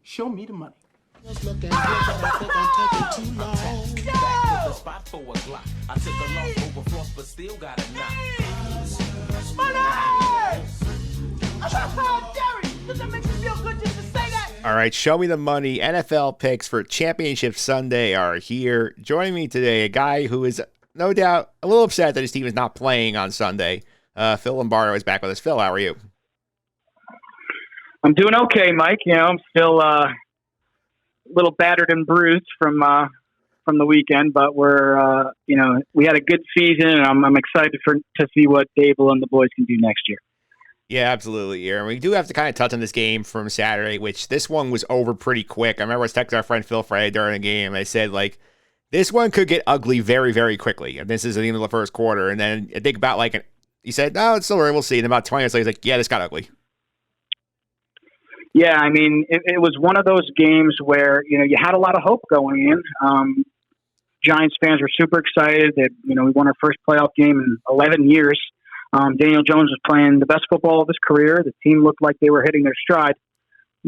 Show me the money. All right, show me the money. NFL picks for Championship Sunday are here. Joining me today, a guy who is no doubt a little upset that his team is not playing on Sunday. Phil Lombardo is back with us. Phil, how are you? I'm doing okay, Mike. I'm still a little battered and bruised from the weekend, but we're we had a good season, and I'm excited to see what Dable and the boys can do next year. Yeah, absolutely. And we do have to kind of touch on this game from Saturday, which this one was over pretty quick. I remember I was texting our friend Phil Friday during the game, and I said, this one could get ugly very, very quickly. And this is the end of the first quarter. And then I think about he said, no, it's still early, we'll see. And about 20 minutes later, he's like, yeah, this got ugly. Yeah, I mean, it was one of those games where, you had a lot of hope going in. Giants fans were super excited that, we won our first playoff game in 11 years. Daniel Jones was playing the best football of his career. The team looked like they were hitting their stride.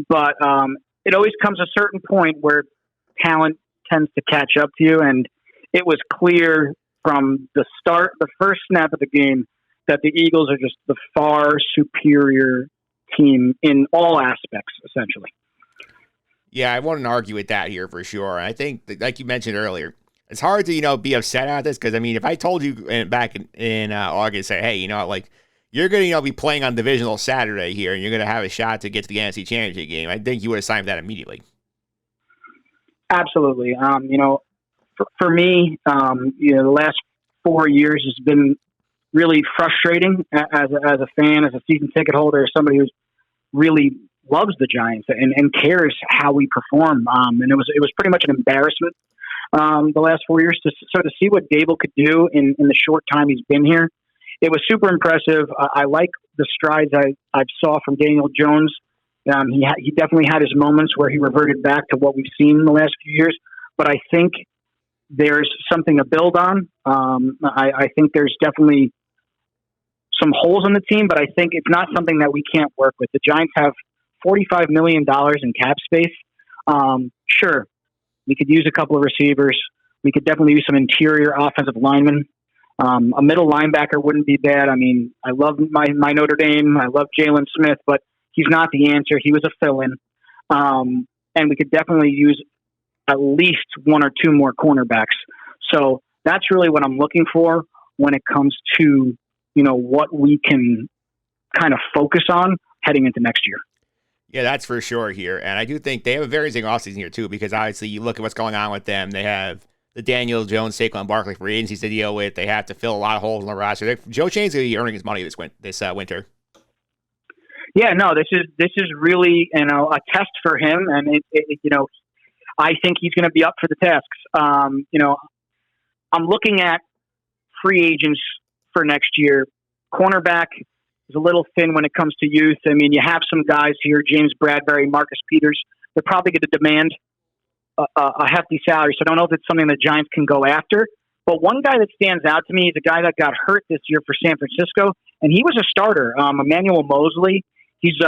But it always comes a certain point where talent tends to catch up to you. And it was clear from the start, the first snap of the game, that the Eagles are just the far superior team in all aspects, essentially. Yeah, I wouldn't argue with that here for sure. I think, like you mentioned earlier, it's hard to, be upset at this because, if I told you back in August, say, hey, you're going to, be playing on Divisional Saturday here and you're going to have a shot to get to the NFC Championship game, I think you would have signed for that immediately. Absolutely. For me, the last 4 years has been really frustrating as a fan, as a season ticket holder, as somebody who really loves the Giants and cares how we perform. And it was pretty much an embarrassment the last 4 years to see what Dable could do in the short time he's been here. It was super impressive. I like the strides I saw from Daniel Jones. He definitely had his moments where he reverted back to what we've seen in the last few years, but I think there's something to build on. I think there's definitely some holes in the team, but I think it's not something that we can't work with. The Giants have $45 million in cap space. Sure, we could use a couple of receivers. We could definitely use some interior offensive linemen. A middle linebacker wouldn't be bad. I love my Notre Dame. I love Jalen Smith, but he's not the answer. He was a fill-in. And we could definitely use at least one or two more cornerbacks. So that's really what I'm looking for when it comes to what we can kind of focus on heading into next year. Yeah, that's for sure here. And I do think they have a very interesting offseason here, too, because obviously you look at what's going on with them. They have the Daniel Jones, Saquon Barkley free agencies to deal with. They have to fill a lot of holes in the roster. Joe Chain's going to be earning his money this winter. Yeah, no, this is really a test for him, and I think he's going to be up for the tasks. I'm looking at free agents for next year. Cornerback is a little thin when it comes to youth. You have some guys here, James Bradbury, Marcus Peters. They're probably going to demand a hefty salary, so I don't know if it's something the Giants can go after. But one guy that stands out to me is a guy that got hurt this year for San Francisco, and he was a starter, Emmanuel Mosley. He's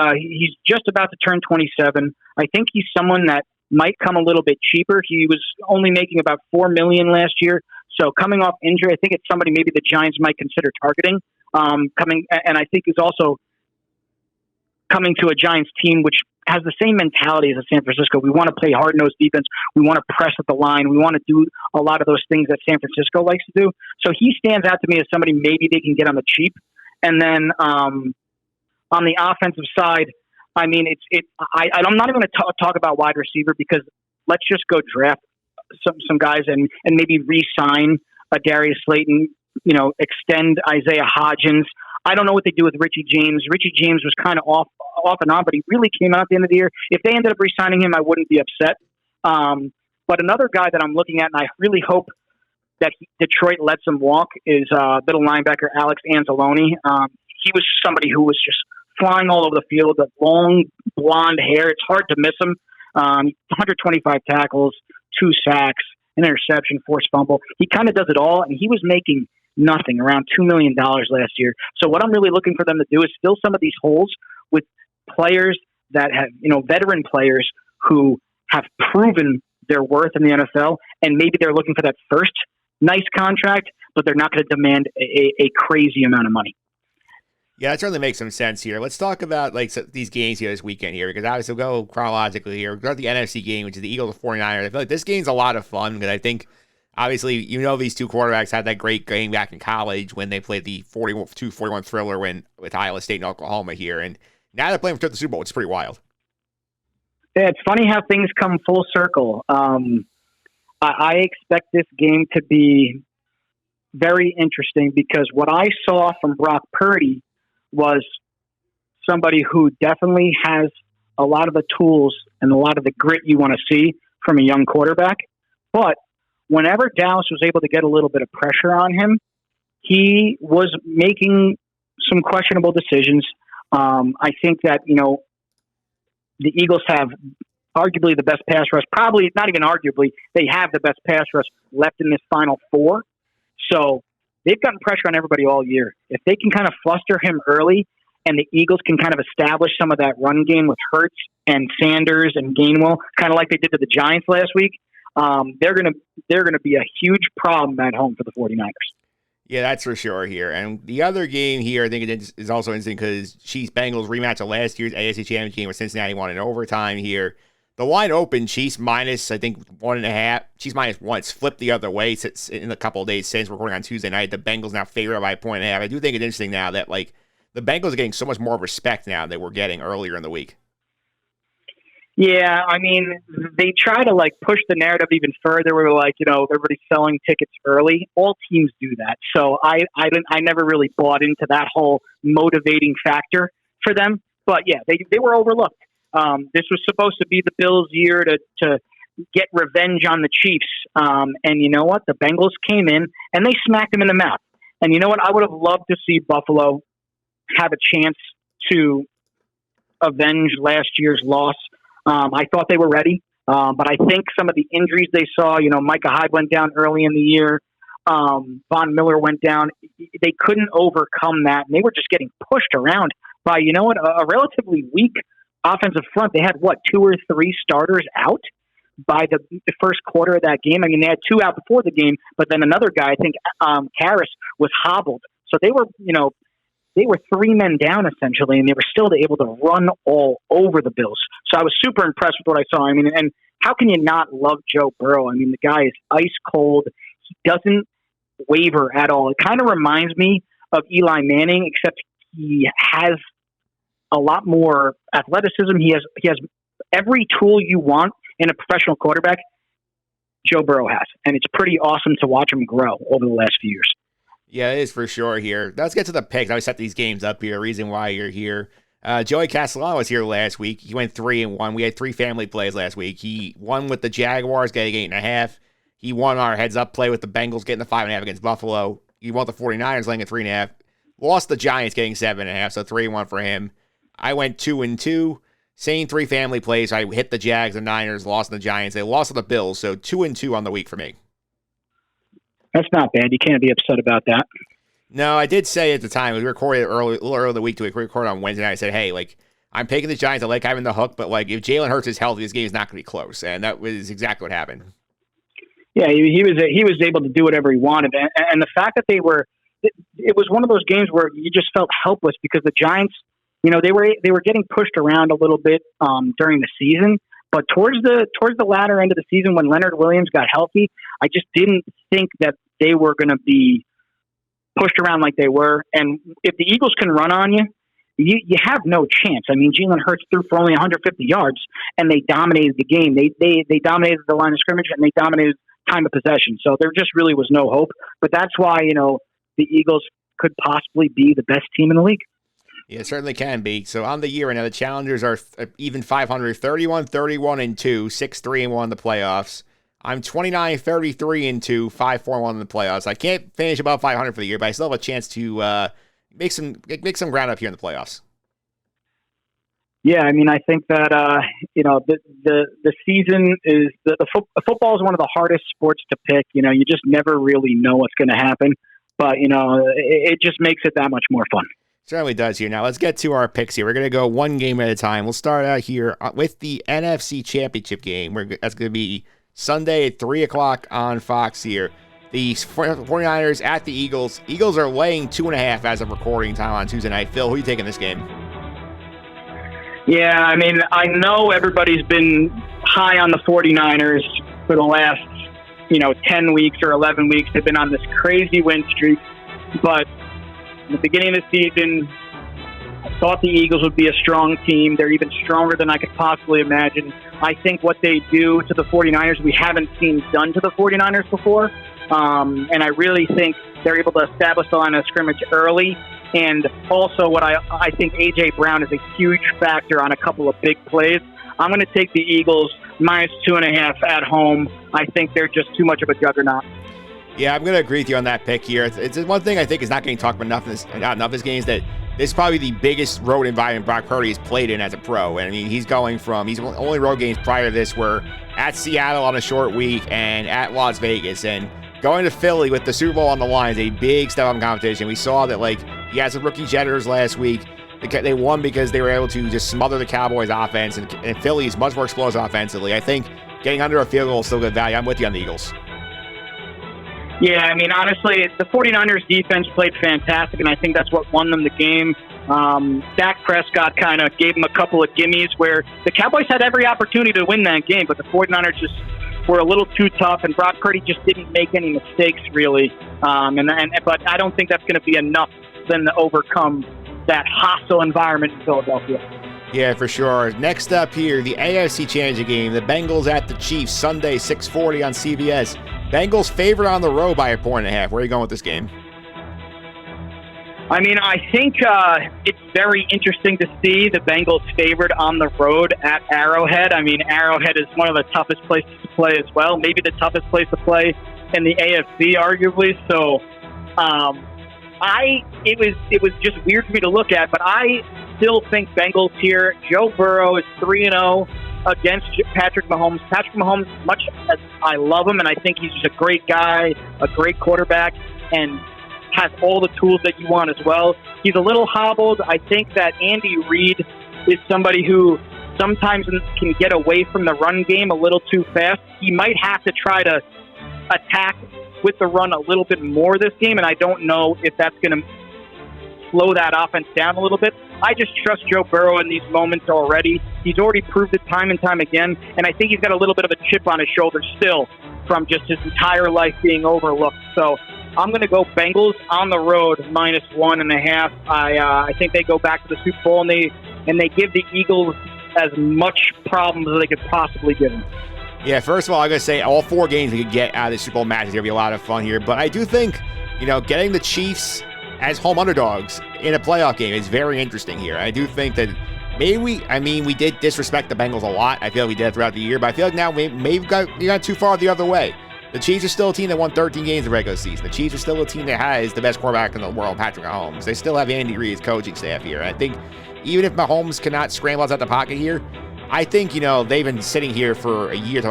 just about to turn 27. I think he's someone that might come a little bit cheaper. He was only making about $4 million last year. So coming off injury, I think it's somebody maybe the Giants might consider targeting. And I think is also coming to a Giants team which has the same mentality as a San Francisco. We want to play hard-nosed defense. We want to press at the line. We want to do a lot of those things that San Francisco likes to do. So he stands out to me as somebody maybe they can get on the cheap. And then on the offensive side, I'm not even going to talk about wide receiver because let's just go draft some guys and maybe re-sign a Darius Slayton, extend Isaiah Hodgins. I don't know what they do with Richie James. Richie James was kind of off and on, but he really came out at the end of the year. If they ended up re-signing him, I wouldn't be upset. But another guy that I'm looking at, and I really hope that Detroit lets him walk, is middle linebacker Alex Anzalone. He was somebody who was just flying all over the field, the long blonde hair. It's hard to miss him. 125 tackles, 2 sacks, an interception, forced fumble. He kind of does it all, and he was making nothing, around $2 million last year. So what I'm really looking for them to do is fill some of these holes with players that have, veteran players who have proven their worth in the NFL, and maybe they're looking for that first nice contract, but they're not going to demand a crazy amount of money. Yeah, that certainly makes some sense here. Let's talk about these games here this weekend here, because obviously we'll go chronologically here. We've got the NFC game, which is the Eagles 49ers. I feel like this game's a lot of fun because I think, obviously, these two quarterbacks had that great game back in college when they played the 42-41 thriller win with Iowa State and Oklahoma here. And now they're playing for the Super Bowl, which is pretty wild. Yeah, it's funny how things come full circle. I expect this game to be very interesting because what I saw from Brock Purdy was somebody who definitely has a lot of the tools and a lot of the grit you want to see from a young quarterback. But whenever Dallas was able to get a little bit of pressure on him, he was making some questionable decisions. I think that, the Eagles have arguably the best pass rush, probably not even arguably, they have the best pass rush left in this Final Four. So they've gotten pressure on everybody all year. If they can kind of fluster him early and the Eagles can kind of establish some of that run game with Hurts and Sanders and Gainwell, kind of like they did to the Giants last week, they're going to be a huge problem at home for the 49ers. Yeah, that's for sure here. And the other game here, I think it is also interesting because Chiefs-Bengals rematch of last year's AFC Championship game where Cincinnati won in overtime here. The line open, Chiefs minus, I think, 1.5. Chiefs minus 1. It's flipped the other way in a couple of days since we're recording on Tuesday night. The Bengals now favored by 1.5. I do think it's interesting now that, the Bengals are getting so much more respect now than they were getting earlier in the week. Yeah, I mean, they try to push the narrative even further. We're everybody's selling tickets early. All teams do that. So I never really bought into that whole motivating factor for them. But yeah, they were overlooked. This was supposed to be the Bills' year to get revenge on the Chiefs. And you know what? The Bengals came in and they smacked them in the mouth. And you know what? I would have loved to see Buffalo have a chance to avenge last year's loss. I thought they were ready, but I think some of the injuries they saw, Micah Hyde went down early in the year. Von Miller went down. They couldn't overcome that, and they were just getting pushed around by, a relatively weak offensive front. They had, 2 or 3 starters out by the first quarter of that game. I mean, they had 2 out before the game, but then another guy, I think Karras, was hobbled. So they were 3 men down essentially, and they were still able to run all over the Bills. So I was super impressed with what I saw. I mean, and how can you not love Joe Burrow? I mean, the guy is ice cold. He doesn't waver at all. It kind of reminds me of Eli Manning, except he has a lot more athleticism. He has every tool you want in a professional quarterback. Joe Burrow has, and it's pretty awesome to watch him grow over the last few years. Yeah, it is for sure here. Let's get to the picks. I always set these games up here. Reason why you're here. Joey Castellano was here last week. He went 3-1. We had 3 family plays last week. He won with the Jaguars, getting 8.5. He won our heads-up play with the Bengals, getting the 5.5 against Buffalo. He won the 49ers, laying at 3.5. Lost the Giants, getting 7.5, so 3-1 for him. I went 2-2. Same 3 family plays. I hit the Jags and Niners, lost the Giants. They lost to the Bills, so 2-2 on the week for me. That's not bad. You can't be upset about that. No, I did say at the time, we recorded a little early in the week, we recorded on Wednesday night. I said, hey, I'm taking the Giants. I like having the hook, but if Jalen Hurts is healthy, this game is not going to be close. And that was exactly what happened. Yeah, he was able to do whatever he wanted. And the fact that it was one of those games where you just felt helpless because the Giants, they were getting pushed around a little bit during the season. But towards the latter end of the season, when Leonard Williams got healthy, I just didn't think that they were going to be pushed around like they were. And if the Eagles can run on you, you have no chance. I mean, Jalen Hurts threw for only 150 yards, and they dominated the game. They dominated the line of scrimmage, and they dominated time of possession. So there just really was no hope. But that's why, the Eagles could possibly be the best team in the league. Yeah, it certainly can be. So on the year right now, the Challengers are even 500, 31-31-2, 6-3-1 in the playoffs. I'm 29-33-2, 5-4-1 in the playoffs. I can't finish above 500 for the year, but I still have a chance to make some ground up here in the playoffs. Yeah, I mean, I think that the season is football is one of the hardest sports to pick. You just never really know what's going to happen, but it just makes it that much more fun. Certainly does here. Now let's get to our picks here. We're going to go one game at a time. We'll start out here with the NFC Championship game. That's going to be Sunday at 3 o'clock on Fox here. The 49ers at the Eagles. Eagles are laying 2.5 as of recording time on Tuesday night. Phil, who are you taking this game? Yeah, I mean, I know everybody's been high on the 49ers for the last, 10 weeks or 11 weeks. They've been on this crazy win streak. But in the beginning of the season, I thought the Eagles would be a strong team. They're even stronger than I could possibly imagine. I think what they do to the 49ers, we haven't seen done to the 49ers before. And I really think they're able to establish the line of scrimmage early. And also what I think A.J. Brown is a huge factor on a couple of big plays. I'm going to take the Eagles minus 2.5 at home. I think they're just too much of a juggernaut. Yeah, I'm going to agree with you on that pick here. It's one thing I think is not getting talked about enough this game is that this is probably the biggest road environment Brock Purdy has played in as a pro. And I mean, he's only road games prior to this were at Seattle on a short week and at Las Vegas. And going to Philly with the Super Bowl on the line is a big step up in competition. We saw that, he had some rookie jetters last week. They won because they were able to just smother the Cowboys' offense, and Philly is much more explosive offensively. I think getting under a field goal is still good value. I'm with you on the Eagles. Yeah, I mean, honestly, the 49ers defense played fantastic, and I think that's what won them the game. Dak Prescott kind of gave them a couple of gimmies where the Cowboys had every opportunity to win that game, but the 49ers just were a little too tough, and Brock Purdy just didn't make any mistakes, really. But I don't think that's going to be enough then to overcome that hostile environment in Philadelphia. Yeah, for sure. Next up here, the AFC Championship game. The Bengals at the Chiefs, Sunday, 6:40 on CBS. Bengals favored on the road by 1.5. Where are you going with this game? I mean, I think it's very interesting to see the Bengals favored on the road at Arrowhead. I mean, Arrowhead is one of the toughest places to play as well. Maybe the toughest place to play in the AFC, arguably. So, it was just weird for me to look at, but I still think Bengals here. Joe Burrow is 3-0 against Patrick Mahomes. Patrick Mahomes, much as I love him, and I think he's just a great guy, a great quarterback, and has all the tools that you want as well. He's a little hobbled. I think that Andy Reid is somebody who sometimes can get away from the run game a little too fast. He might have to try to attack with the run a little bit more this game, and I don't know if that's going to slow that offense down a little bit. I just trust Joe Burrow in these moments already. He's already proved it time and time again, and I think he's got a little bit of a chip on his shoulder still from just his entire life being overlooked. So I'm going to go Bengals on the road minus 1.5. I think they go back to the Super Bowl, and they give the Eagles as much problems as they could possibly give them. Yeah, first of all, I'm going to say all 4 games we could get out of the Super Bowl match is going to be a lot of fun here. But I do think, getting the Chiefs as home underdogs in a playoff game is very interesting here. I do think that we did disrespect the Bengals a lot. I feel like we did throughout the year, but I feel like now maybe you got too far the other way. The Chiefs are still a team that won 13 games in the regular season. The Chiefs are still a team that has the best quarterback in the world, Patrick Mahomes. They still have Andy Reid's coaching staff here. I think even if Mahomes cannot scramble out the pocket here, I think, they've been sitting here for a year.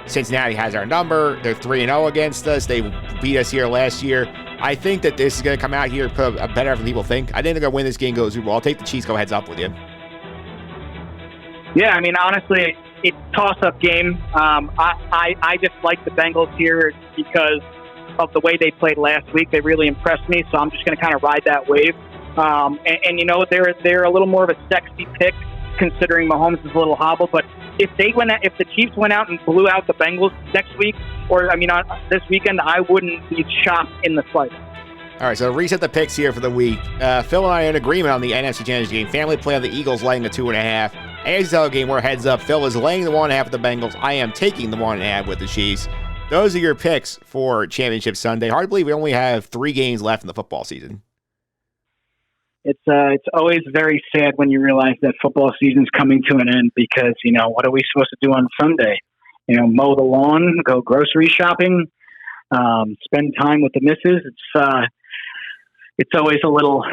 Cincinnati has our number. They're 3-0 against us. They beat us here last year. I think that this is going to come out here better than people think. I think they're going to win this game, go to the Super Bowl. I'll take the Chiefs, go heads up with you. Yeah, I mean, honestly, it's a toss-up game. I just like the Bengals here because of the way they played last week. They really impressed me, so I'm just going to kind of ride that wave. They're a little more of a sexy pick, considering Mahomes is a little hobbled. But if the Chiefs went out and blew out the Bengals next week, this weekend, I wouldn't be shocked in the slightest. All right, so to reset the picks here for the week. Phil and I are in agreement on the NFC Championship game. Family play on the Eagles laying the 2.5. AFC game, we're heads up. Phil is laying the 1.5 with the Bengals. I am taking the 1.5 with the Chiefs. Those are your picks for Championship Sunday. Hard to believe we only have 3 games left in the football season. It's always very sad when you realize that football season's coming to an end because, what are we supposed to do on Sunday? Mow the lawn, go grocery shopping, spend time with the missus. It's always a little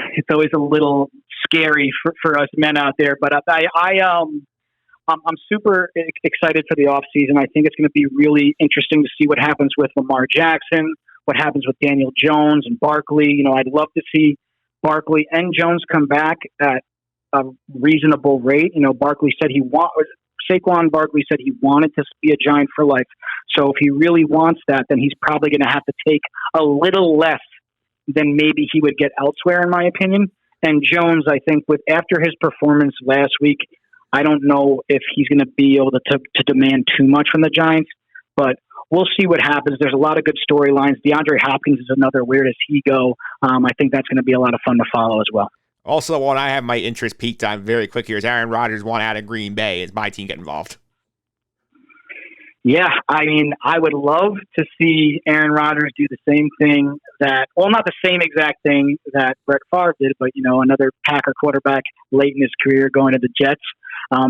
scary for us men out there. But I'm super excited for the off season. I think it's going to be really interesting to see what happens with Lamar Jackson, what happens with Daniel Jones and Barkley. I'd love to see Barkley and Jones come back at a reasonable rate. Saquon Barkley said he wanted to be a Giant for life. So if he really wants that, then he's probably going to have to take a little less than maybe he would get elsewhere, in my opinion. And Jones, I think, after his performance last week, I don't know if he's going to be able to demand too much from the Giants, but we'll see what happens. There's a lot of good storylines. DeAndre Hopkins is another where does he go? I think that's going to be a lot of fun to follow as well. Also, one I have my interest peaked on very quick here is Aaron Rodgers want out of Green Bay. Is my team get involved? Yeah, I mean, I would love to see Aaron Rodgers do the same thing not the same exact thing that Brett Favre did, but, another Packer quarterback late in his career going to the Jets.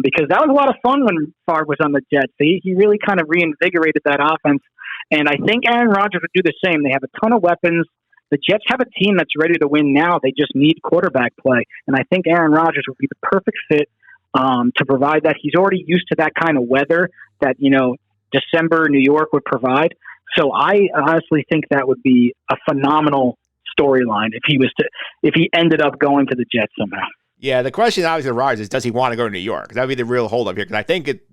Because that was a lot of fun when Favre was on the Jets. He really kind of reinvigorated that offense. And I think Aaron Rodgers would do the same. They have a ton of weapons. The Jets have a team that's ready to win now. They just need quarterback play. And I think Aaron Rodgers would be the perfect fit to provide that. He's already used to that kind of weather that, December New York would provide. So I honestly think that would be a phenomenal storyline if he ended up going to the Jets somehow. Yeah, the question obviously with Rodgers is, does he want to go to New York? That would be the real holdup here. Because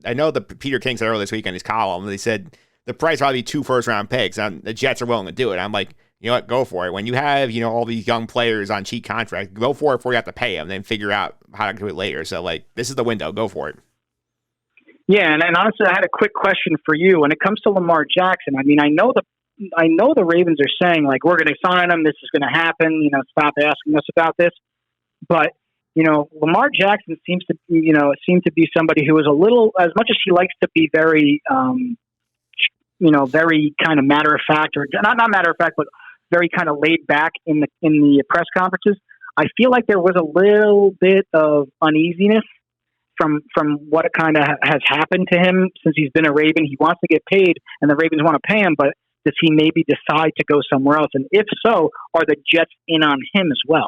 I know that Peter King said earlier this week in his column, they said the price will probably be 2 first-round picks, and the Jets are willing to do it. I'm like, you know what, go for it. When you have, all these young players on cheap contracts, go for it before you have to pay them, then figure out how to do it later. So, this is the window. Go for it. Yeah, and honestly, I had a quick question for you. When it comes to Lamar Jackson, I mean, I know the Ravens are saying, we're going to sign him, this is going to happen, stop asking us about this. But, Lamar Jackson seems to be somebody who is a little, as much as he likes to be very, very kind of matter of fact, or not matter of fact, but very kind of laid back in the press conferences. I feel like there was a little bit of uneasiness from what kind of has happened to him since he's been a Raven. He wants to get paid, and the Ravens want to pay him, but does he maybe decide to go somewhere else? And if so, are the Jets in on him as well?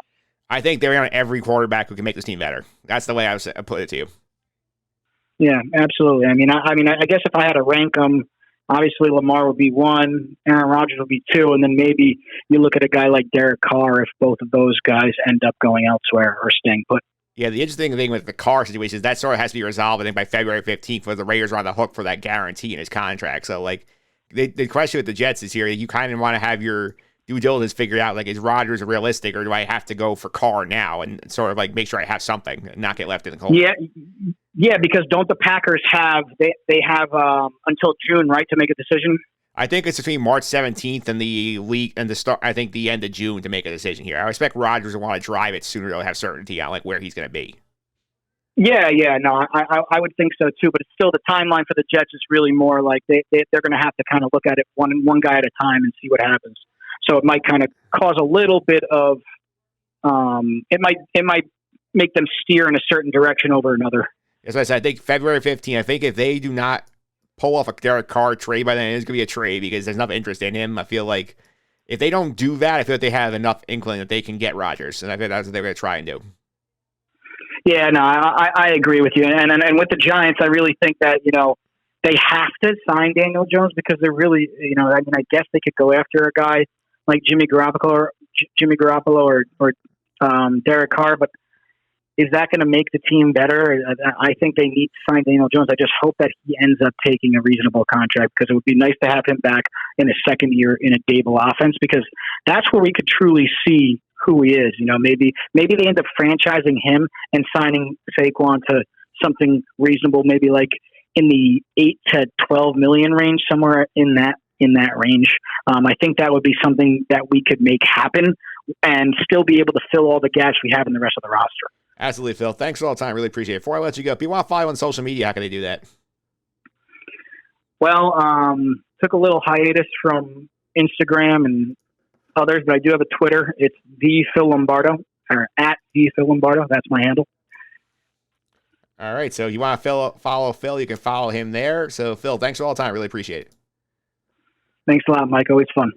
I think they're on every quarterback who can make this team better. That's the way I put it to you. Yeah, absolutely. I guess if I had to rank them, obviously Lamar would be 1, Aaron Rodgers would be 2, and then maybe you look at a guy like Derek Carr if both of those guys end up going elsewhere or staying put. Yeah, the interesting thing with the Carr situation is that sort of has to be resolved, I think, by February 15th, where the Raiders are on the hook for that guarantee in his contract. So, the question with the Jets is here, you kind of want to have your due diligence figured out, is Rodgers realistic, or do I have to go for Carr now and sort of, make sure I have something and not get left in the cold? Yeah, because don't the Packers have, they have until June, right, to make a decision? I think it's between March 17th and the week and the end of June to make a decision here. I expect Rodgers to want to drive it sooner to have certainty on where he's going to be. Yeah, no, I would think so too. But it's still the timeline for the Jets is really more they're going to have to kind of look at it one guy at a time and see what happens. So it might kind of cause a little bit of it might make them steer in a certain direction over another. As I said, I think February 15th. I think if they do not pull off a Derek Carr trade by then, it's going to be a trade because there's enough interest in him. I feel like if they don't do that, I feel like they have enough inkling that they can get Rodgers, and I think that's what they're going to try and do. Yeah, no, I agree with you. And with the Giants, I really think that, they have to sign Daniel Jones because they're really, I guess they could go after a guy like Jimmy Garoppolo or Derek Carr, but is that going to make the team better? I think they need to sign Daniel Jones. I just hope that he ends up taking a reasonable contract because it would be nice to have him back in his second year in a Dable offense because that's where we could truly see who he is. Maybe they end up franchising him and signing Saquon to something reasonable, maybe in the 8 to 12 million range, somewhere in that range. I think that would be something that we could make happen and still be able to fill all the gaps we have in the rest of the roster. Absolutely, Phil. Thanks for all the time. Really appreciate it. Before I let you go, if you want to follow on social media, how can they do that? Well, took a little hiatus from Instagram and others, but I do have a Twitter. It's the Phil Lombardo, or at the Phil Lombardo. That's my handle. All right. So you want to follow Phil, you can follow him there. So, Phil, thanks for all the time. Really appreciate it. Thanks a lot, Mike. Always fun.